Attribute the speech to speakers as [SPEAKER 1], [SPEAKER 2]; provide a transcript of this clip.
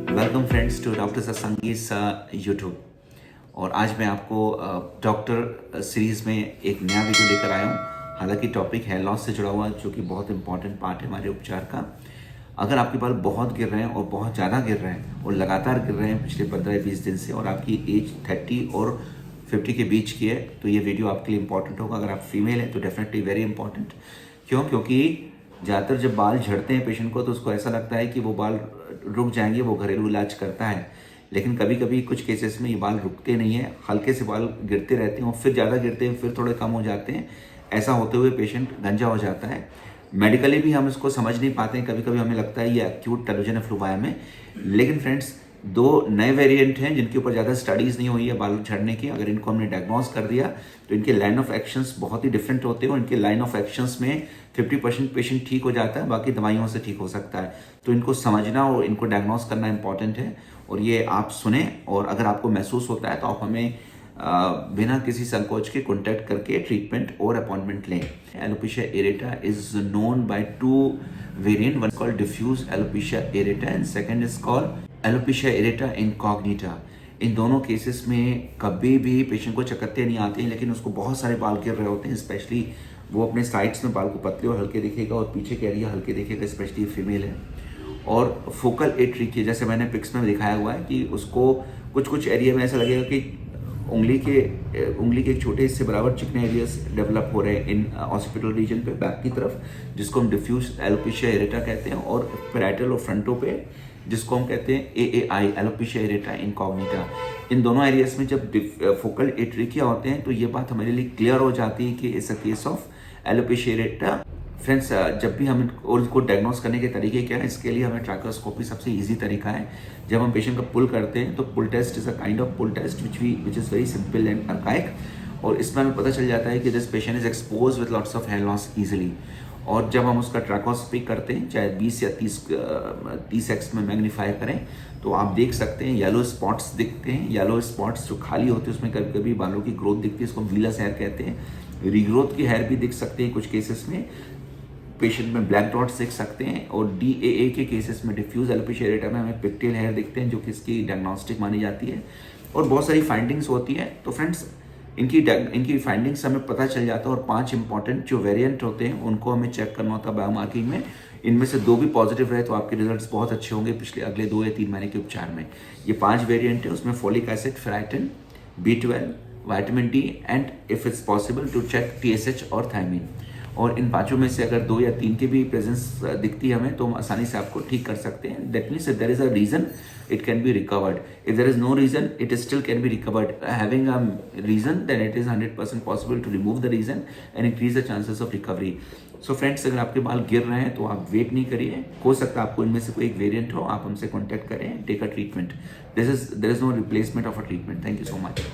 [SPEAKER 1] Welcome friends to doctor Satsangi's YouTube. और आज मैं आपको डॉक्टर सीरीज़ में एक नया वीडियो लेकर आया हूँ। हालांकि टॉपिक हेयर लॉस से जुड़ा हुआ है, जो कि बहुत इंपॉर्टेंट पार्ट है हमारे उपचार का। अगर आपके बाल बहुत गिर रहे हैं और बहुत ज़्यादा गिर रहे हैं और लगातार गिर रहे हैं पिछले 15-20 दिन से, और आपकी एज 30 और 50 के बीच की है, तो ये वीडियो आपके लिए इंपॉर्टेंट होगा। अगर आप फीमेल हैं तो डेफिनेटली वेरी इंपॉर्टेंट। क्योंकि ज़्यादातर जब बाल झड़ते हैं पेशेंट को, तो उसको ऐसा लगता है कि वो बाल रुक जाएंगे, वो घरेलू इलाज करता है। लेकिन कभी कभी कुछ केसेस में ये बाल रुकते नहीं हैं, हल्के से बाल गिरते रहते हैं और फिर ज़्यादा गिरते हैं, फिर थोड़े कम हो जाते हैं। ऐसा होते हुए पेशेंट गंजा हो जाता है। मेडिकली भी हम इसको समझ नहीं पाते हैं, कभी कभी हमें लगता है ये एक्यूट टेलोजेन फ्लूवायम है। लेकिन फ्रेंड्स, दो नए वेरिएंट हैं जिनके ऊपर ज़्यादा स्टडीज़ नहीं हुई है बाल झड़ने की। अगर इनको हमने डायग्नोज कर दिया तो इनके लाइन ऑफ एक्शंस बहुत ही डिफरेंट होते हैं, और इनके लाइन ऑफ एक्शंस में 50% पेशेंट ठीक हो जाता है, बाकी दवाइयों से ठीक हो सकता है। तो इनको समझना और इनको डायग्नोज करना इंपॉर्टेंट है। और ये आप सुने, और अगर आपको महसूस होता है तो आप हमें बिना किसी संकोच के कॉन्टैक्ट करके ट्रीटमेंट और अपॉइंटमेंट लें। Alopecia areata is known by two variant, one called diffuse alopecia areata and second is called alopecia areata incognita. इन दोनों केसेस में कभी भी पेशेंट को चकत्ते नहीं आते हैं, लेकिन उसको बहुत सारे बाल गिर रहे होते हैं। स्पेशली वो अपने साइड्स में बाल को पतले और हल्के दिखेगा, और पीछे के एरिया हल्के दिखेगा, स्पेशली फीमेल है। और फोकल एट्रिकी, जैसे मैंने पिक्स में दिखाया हुआ है, कि उसको कुछ कुछ एरिया में ऐसा लगेगा कि उंगली के एक छोटे हिस्से बराबर चिकने एरियाज डेवलप हो रहे हैं इन ऑक्सीपिटल रीजन पे, बैक की तरफ, जिसको हम डिफ्यूज एलोपेशिया एरेटा कहते हैं। और पैराइटल और फ्रंटो पे, जिसको हम कहते हैं AAI, एलोपेशिया एरेटा इनकॉग्निटा। इन दोनों एरियाज में जब फोकल एट्रिकिया होते हैं तो ये बात हमारे लिए क्लियर हो जाती है कि it's a case of alopecia areata. Friends, जब भी हम इनको डायग्नोस करने के तरीके क्या है, इसके लिए हमें ट्रैकोस्कोपी सबसे इजी तरीका है। जब हम पेशेंट का पुल करते हैं तो pull test is a kind of pull test which is very simple and archaic, और इसमें हमें पता चल जाता है कि this patient is expose with lots of hair loss easily. और जब हम उसका ट्रैकोस्कोपी करते हैं, चाहे 20 या 30x में मैग्नीफाई करें, तो आप देख सकते हैं येलो स्पॉट्स दिखते हैं। येलो स्पॉट्स जो खाली होते हैं उसमें कभी कभी बालों की ग्रोथ दिखती है, इसको वीलस हेयर कहते हैं। रीग्रोथ की हेयर भी दिख सकते हैं कुछ केसेस में। पेशेंट में ब्लैक डॉट्स दिख सकते हैं, और DAA के केसेस में, डिफ्यूज एलोपेशिया एरेटा में, हमें पिगटेल हेयर दिखते हैं, जो कि इसकी डायग्नोस्टिक मानी जाती है। और बहुत सारी फाइंडिंग्स होती हैं। तो फ्रेंड्स, इनकी फाइंडिंग्स हमें पता चल जाता है, और 5 इंपॉर्टेंट जो वेरिएंट होते हैं उनको हमें चेक करना होता है बायोमार्किंग में। इनमें से 2 भी पॉजिटिव रहे तो आपके रिजल्ट्स बहुत अच्छे होंगे पिछले अगले 2 या 3 महीने के उपचार में। ये 5 वेरिएंट है, उसमें folic acid, ferritin, B12, vitamin D, and if it's possible to check TSH और थायमिन। और इन 5 में से अगर 2 या 3 की भी प्रेजेंस दिखती है हमें, तो हम आसानी से आपको ठीक कर सकते हैं। That means if there is a reason, it can be recovered. If there is no reason, it is still can be recovered. Having a reason, then it is 100% possible to remove the reason and increase the chances of recovery. So friends, अगर आपके बाल गिर रहे हैं तो आप wait नहीं करिए। हो सकता है आपको इनमें से कोई एक वेरिएंट हो, आप हमसे कॉन्टैक्ट करें, take a treatment. There is no replacement of a treatment. Thank you so much.